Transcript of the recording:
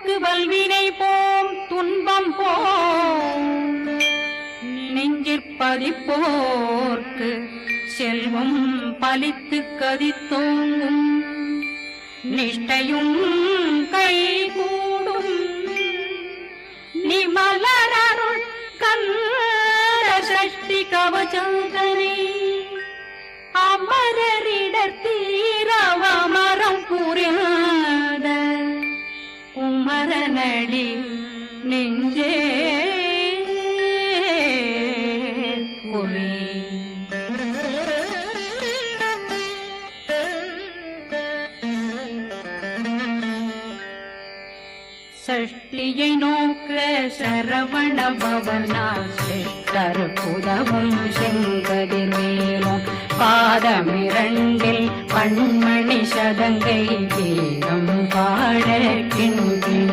போர்க்கு வல்வினை போம் துன்பம் போம் நெஞ்சிற்பதிப்போர்க்கு செல்வம் பலித்து கதித்தோங்கும் நிஷ்டையும் கைகூடும் நிமலரருள் கந்த சஷ்டி கவசந்தனை அமரரிடத்தீரவமரம் புரியாத குமரனடி நெஞ்சே குறி சஷ்டியை நோக்க சரவண பவனா சிஷ்டர் புதவும் செங்கதிர்வேலும் பாதமிரண்டில் பண்மணி சதங்கை கீதம் பாட கிண்கிண்